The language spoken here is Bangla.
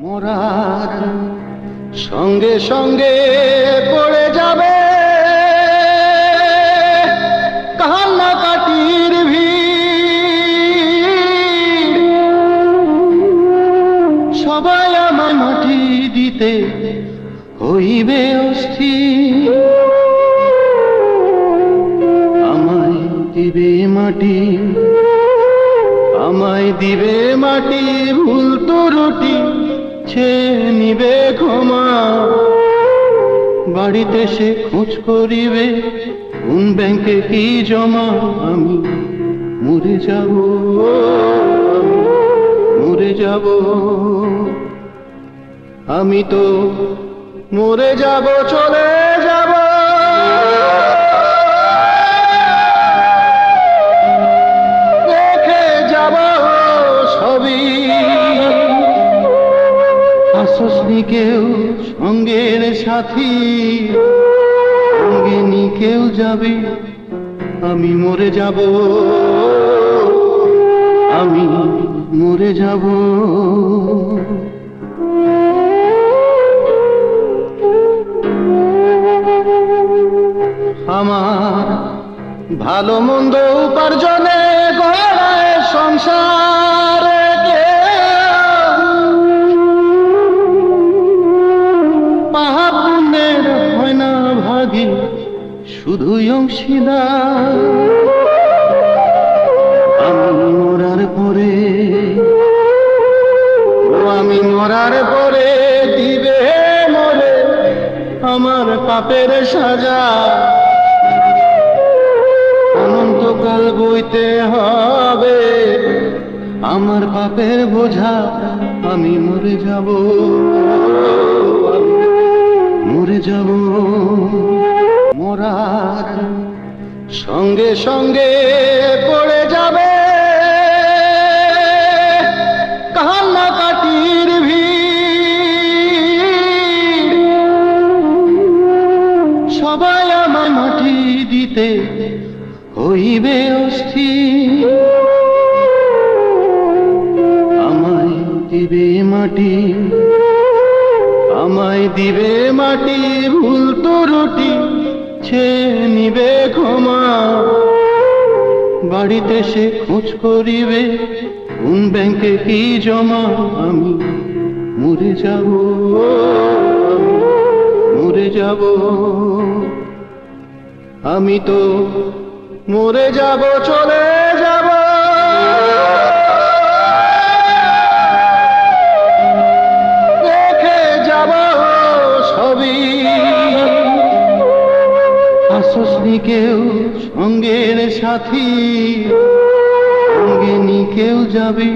মরার সঙ্গে সঙ্গে পড়ে যাবে কান্নাকাটির ভিড়। সবাই আমায় মাটি দিতে হইবে অস্থির। আমায় দিবে মাটি, আমায় দিবে মাটি, ভুল ত্রুটি ছেয়ে নিবে ক্ষমা। বাড়িতে সে খোঁজ করিবে কোন ব্যাংকে কি জমা। আমি মরে যাব, মরে যাব, আমি তো মরে যাব, চলে যাব। দেখে যাব সবই, আসসনি কেউ সঙ্গের সাথী, সঙ্গে নি কেউ যাবে। আমি মরে যাব, আমি মরে যাব। আমার ভালো মন্দ উপার্জনে গড়ায় সংসার, পাপ পুণ্যের হয় না ভাগী, শুধুই অংশীদার। আমি মরার পরে, আমি মরার পরে দিবে মরে আমার পাপের সাজা। অনন্তকাল বইতে হবে আমার পাপের বোঝা। আমি মরে যাব, মরে যাব। মরার সঙ্গে সঙ্গে পড়ে যাবে কান্নাকাটির ভিড়। সবাই আমায় মাটি দিতে হইবে অস্থির। আমায় দিবে মাটি, আমায় দিবে মাটি, ভুল ত্রুটি ছেয়ে নিবে ক্ষমা। বাড়িতে সে খোঁজ করিবে কোন ব্যাংকে কি জমা। আমি মরে যাব, মরে যাব, আমি তো মরে যাব, চলে যাব। দেখে যাব সবই, আসসনি কেউ সঙ্গের সাথী, সঙ্গে নি কেউ যাবে।